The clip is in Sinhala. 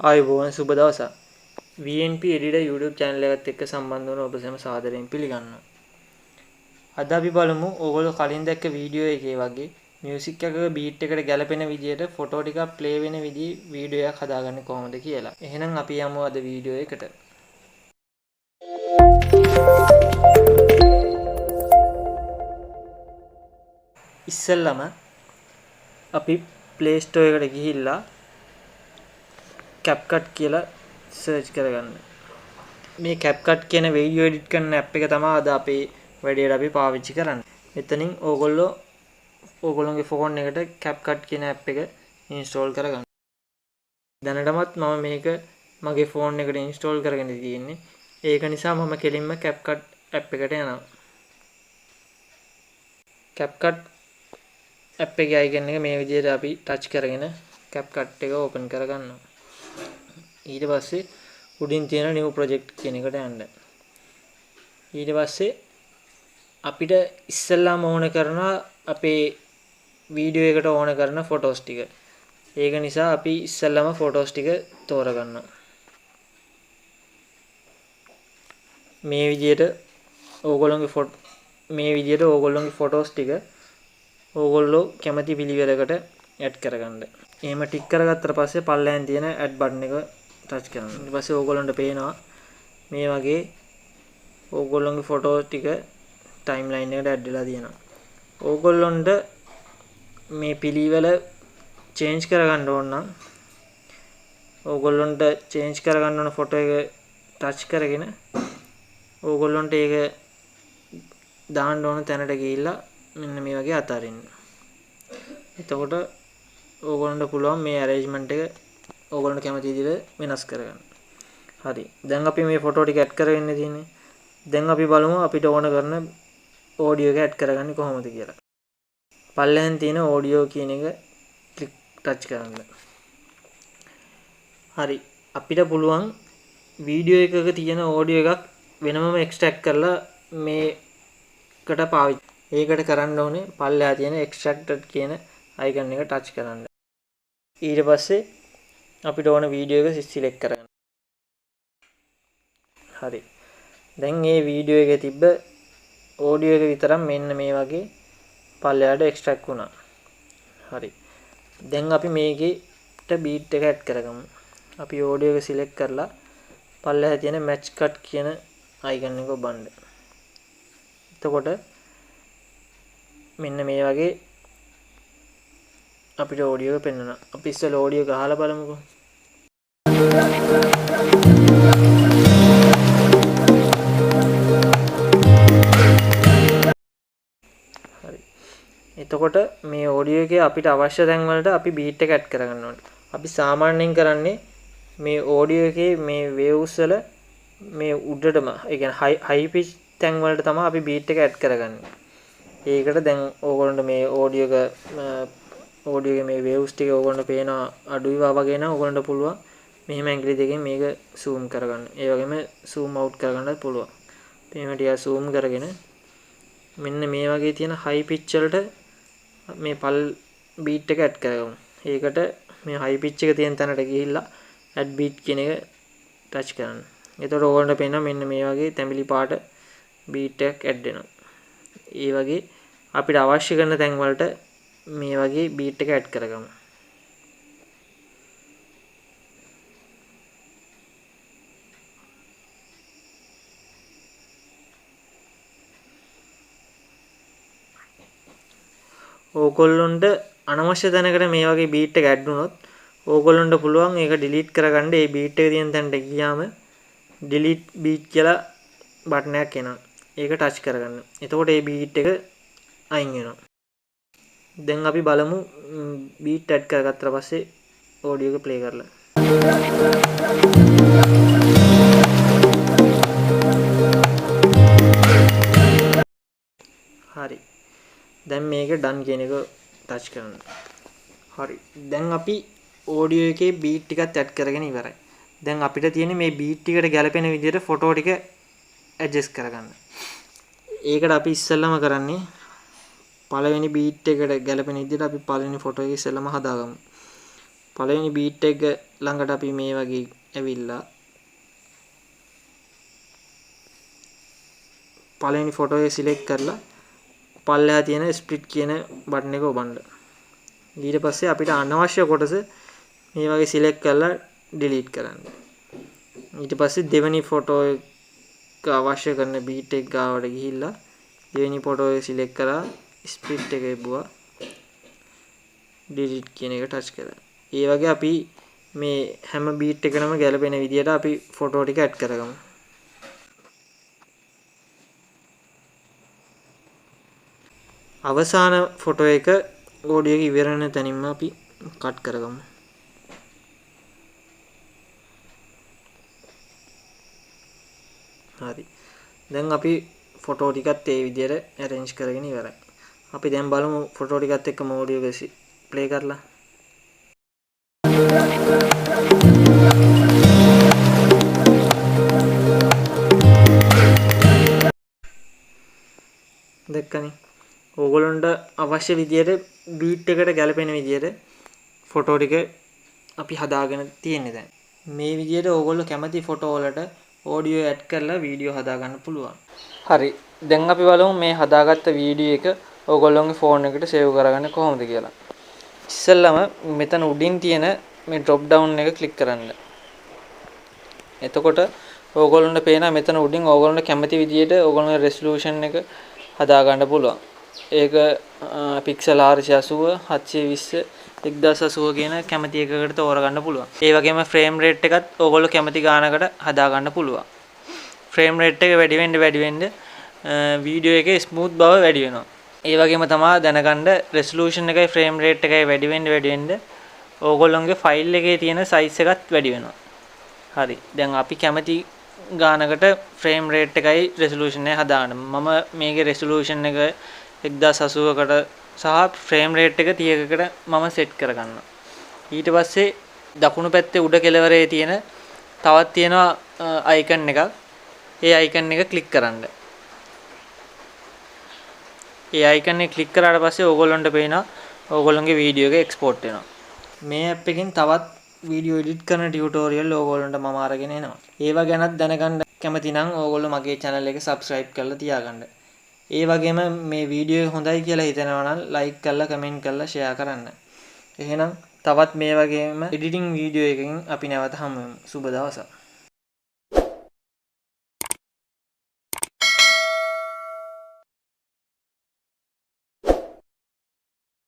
ආයුබෝවන් සුබ දවසක්. Vnpeditor YouTube channel එකත් එක්ක සම්බන්ධ වන ඔබ සැම සාදරයෙන් පිළිගන්නවා. අද අපි බලමු ඕගොල්ලෝ කලින් දැක්ක වීඩියෝ එකේ වගේ මියුසික් එකක බීට් එකට ගැලපෙන විදියට ෆොටෝ ටිකක් ප්ලේ වෙන විදිහේ වීඩියෝ එකක් හදාගන්නේ කොහොමද කියලා. එහෙනම් අපි යමු අද වීඩියෝ එකට. ඉස්සෙල්ලම අපි Play Store එකට ගිහිල්ලා CapCut කියලා සර්ච් කරගන්න. මේ CapCut කියන වීඩියෝ එඩිට් කරන ඇප් එක තමයි අද අපේ වැඩේට අපි පාවිච්චි කරන්නේ. මෙතනින් ඕගොල්ලෝගේ ෆෝන් එකට CapCut කියන ඇප් එක ඉන්ස්ටෝල් කරගන්න. දැනටමත් මම මේක මගේ ෆෝන් එකට ඉන්ස්ටෝල් කරගෙන තියෙන්නේ. ඒක නිසා මම කෙලින්ම CapCut ඇප් එකට යනවා. CapCut ඇප් එකේ අයිකන් එක මේ විදිහට අපි ටච් කරගෙන CapCut එක ඕපන් කරගන්නවා. ඊට පස්සේ උඩින් තියෙන new project කියන එකට යන්න. ඊට පස්සේ අපිට ඉස්සෙල්ලාම ඕන කරනවා අපේ වීඩියෝ එකට ඕන කරන ෆොටෝස් ටික. ඒක නිසා අපි ඉස්සෙල්ලාම ෆොටෝස් ටික තෝරගන්නවා. මේ විදිහට ඕගොල්ලෝගේ ෆොටෝස් ටික ඕගොල්ලෝ කැමති පිළිවෙලකට ඇඩ් කරගන්න. එහෙම ටික් කරගත්තට පස්සේ පල්ලෙන් තියෙන ඇඩ් බටන් එක ටච් කරන්න. ඊට පස්සේ ඕගොල්ලන්ට පේනවා මේ වගේ ඕගොල්ලන්ගේ ෆොටෝ ටික ටයිම්ලයින් එකට ඇඩ් වෙලා තියෙනවා. ඕගොල්ලන්ට මේ පිළිවෙල චේන්ජ් කරගන්න ඕන නම් ඕගොල්ලන්ට චේන්ජ් කරගන්න ඕන ෆොටෝ එක ටච් කරගෙන ඕගොල්ලන්ට ඒක දාන්න ඕන තැනට ගිහිල්ලා මෙන්න මේ වගේ අතාරින්න. එතකොට ඕගොල්ලන්ට පුළුවන් මේ arrangement එක ඕගොල්ලන්ට කැමති විදිහට වෙනස් කරගන්න. හරි. දැන් අපි මේ ෆොටෝ ටික ඇඩ් කරගෙන තියෙන්නේ. දැන් අපි බලමු අපිට ඕන කරන ඔඩියෝ එක ඇඩ් කරගන්නේ කොහොමද කියලා. පල්ලෙන් තියෙන ඔඩියෝ කියන එක ටච් කරන්න. හරි. අපිට පුළුවන් වීඩියෝ එකක තියෙන ඔඩියෝ එකක් වෙනමම එක්ස්ට්‍රැක්ට් කරලා මේකට පාවිච්චි. ඒකට කරන්න ඕනේ පල්ලෙහා තියෙන extracted කියන icon එක ටච් කරන්න. ඊට පස්සේ අපිට ඕන වීඩියෝ එක සිලෙක්ට් කරගන්න. හරි. දැන් මේ වීඩියෝ එකේ තිබ්බ ඔඩියෝ එක විතරක් මෙන්න මේ වගේ පල්ලෙහාට එක්ස්ට්‍රැක්ට් වුණා. හරි. දැන් අපි මේකේට බීට් එක ඇඩ් කරගමු. අපි ඔඩියෝ එක සිලෙක්ට් කරලා පල්ලෙහා තියෙන match cut කියන icon එක ඔබන්න. එතකොට මෙන්න මේ වගේ අපිට ඔඩියෝ එක පෙන්වනවා. අපි ඉස්සෙල්ලා ඔඩියෝ එක අහලා බලමුකෝ. හරි. එතකොට මේ ඔඩියෝ එකේ අපිට අවශ්‍ය තැන් වලට අපි බීට් එක ඇඩ් කරගන්න ඕනේ. අපි සාමාන්‍යයෙන් කරන්නේ මේ ඔඩියෝ එකේ මේ වේව්ස් වල මේ උඩටම ඒ කියන්නේ හයි පිච් තැන් වලට තමයි අපි බීට් එක ඇඩ් කරගන්නේ. ඒකට දැන් ඕගොල්ලන්ට මේ ඔඩියෝ එකේ මේ වේව්ස් ටික ඕගොල්ලන්ට පේන අඩුයි වගේ නම් ඕගොල්ලන්ට පුළුවන් මෙහෙම ඇඟිලි දෙකෙන් මේක zoom කරගන්න. ඒ වගේම zoom out කරගන්නත් පුළුවන්. එහෙම ටික zoom කරගෙන මෙන්න මේ වගේ තියෙන high pitch වලට මේ beat එක add කරගමු. ඒකට මේ high pitch එක තියෙන තැනට ගිහිල්ලා add beat කියන එක touch කරන්න. එතකොට ඕගොල්ලන්ට පේනවා මෙන්න මේ වගේ තැඹිලි පාට beat එකක් add වෙනවා. ඒ වගේ අපිට අවශ්‍ය කරන තැන් වලට මේ වගේ beat එක add කරගමු. ඕගොල්ලොන්ට අනවශ්‍ය තැනකට මේ වගේ beat එක add වුණොත් ඕගොල්ලොන්ට පුළුවන් ඒක delete කරගන්න. ඒ beat එක තියෙන තැනට ගියාම delete beat කියලා බටන් එකක් එනවා. ඒක ටච් කරගන්න. එතකොට මේ beat එක අයින් වෙනවා. දැන් අපි බලමු beat add කරගත්තා පස්සේ ඔඩියෝ එක play කරලා. හරි. දැන් මේක done කියන එක ටච් කරන්න. හරි. දැන් අපි ඔඩියෝ එකේ beat ටිකත් add කරගෙන ඉවරයි. දැන් අපිට තියෙන්නේ මේ beat ටිකට ගැලපෙන විදිහට ෆොටෝ ටික adjust කරගන්න. ඒකට අපි ඉස්සෙල්ලාම කරන්නේ පළවෙනි beat එකට ගැලපෙන විදිහට අපි පළවෙනි ෆොටෝ එක ඉස්සෙල්ලාම හදාගමු. පළවෙනි බීට් එක ළඟට අපි මේ වගේ ඇවිල්ලා පළවෙනි ෆොටෝ එක සිලෙක්ට් කරලා පල්ලෙහා තියෙන ස්ප්ලිට් කියන බටන් එක ඔබන්න. ඊට පස්සේ අපිට අනවශ්‍ය කොටස මේ වගේ සිලෙක්ට් කරලා ඩිලීට් කරන්න. ඊට පස්සේ දෙවෙනි ෆොටෝ එක අවශ්‍ය කරන බීට් එක ගාවට ගිහිල්ලා දෙවෙනි ෆොටෝ එක සිලෙක්ට් කරලා ස්ප්ලිට් එක එබුවා ඩිලීට් කියන එක ටච් කරලා. ඒ වගේ අපි මේ හැම බීට් එකකම ගැලපෙන විදිහට අපි ෆොටෝ ටික ඇඩ් කරගමු. අවසාන ෆොටෝ එක ඔඩියෝ එක ඉවර වෙන තැනින්ම අපි කට් කරගමු. හරි. දැන් අපි ෆොටෝ ටිකත් ඒ විදිහට arrange කරගෙන ඉවරයි. අපි දැන් බලමු ෆොටෝ ටිකත් එක්කම ඔඩියෝ එක ප්ලේ කරලා. දැක්කනේ. ඕගොල්ලන්ට අවශ්‍ය විදිහට බීට් එකට ගැලපෙන විදිහට ෆොටෝ ටික අපි හදාගෙන තියෙන්නේ දැන්. මේ විදිහට ඕගොල්ලෝ කැමති ෆොටෝ වලට ඔඩියෝ ඇඩ් කරලා වීඩියෝ හදා ගන්න පුළුවන්. හරි. දැන් අපි බලමු මේ හදාගත්ත වීඩියෝ එක ඕගොල්ලෝගේ ෆෝන් එකට සේව් කරගන්නේ කොහොමද කියලා. ඉස්සෙල්ලාම මෙතන උඩින් තියෙන මේ drop down එක ක්ලික් කරන්න. එතකොට ඕගොල්ලන්ට පේනවා මෙතන උඩින් ඕගොල්ලන්ට කැමති විදිහට ඕගොල්ලන්ගේ resolution එක හදා ගන්න පුළුවන්. ඒක පික්සල් 480 720 1080 කියන කැමති එකකට තෝරගන්න පුළුවන්. ඒ වගේම ෆ්‍රේම් රේට් එකත් ඕගොල්ලෝ කැමති ගානකට හදා ගන්න පුළුවන්. ෆ්‍රේම් රේට් එක වැඩි වෙන්න වීඩියෝ එකේ ස්මූත් බව වැඩි වෙනවා. ඒ වගේම තමයි දැනගන්න රෙසලූෂන් එකයි ෆ්‍රේම් රේට් එකයි වැඩි වෙන්න ඕගොල්ලෝගේ ෆයිල් එකේ තියෙන සයිස් එකත් වැඩි වෙනවා. හරි. දැන් අපි කැමති ගානකට ෆ්‍රේම් රේට් එකයි රෙසලූෂන් එක හදාගන්න. මම මේකේ රෙසලූෂන් එක 1080කට සහ ෆ්‍රේම් රේට් එක 30කට මම සෙට් කරගන්නවා. ඊට පස්සේ දකුණු පැත්තේ උඩ කෙළවරේ තියෙන තවත් තියෙනවා අයිකන් එකක්. ඒ අයිකන් එක ක්ලික් කරන්න. ඒ අයිකන් එක ක්ලික් කරාට පස්සේ ඕගොල්ලන්ට පේනවා ඕගොල්ලන්ගේ වීඩියෝ එක එක්ස්පෝර්ට් වෙනවා. මේ ඇප් එකෙන් තවත් වීඩියෝ එඩිට් කරන ටියුටෝරියල් ඕගොල්ලන්ට මම අරගෙන එනවා. ඒවා ගැනත් දැනගන්න කැමති නම් ඕගොල්ලෝ මගේ channel එක subscribe කරලා තියාගන්න. ඒ වගේම මේ වීඩියෝ එක හොඳයි කියලා හිතෙනවා නම් like කරලා comment කරලා share කරන්න. එහෙනම් තවත් මේ වගේම editing වීඩියෝ එකකින් අපි නැවත හමු වෙමු. සුබ දවසක්.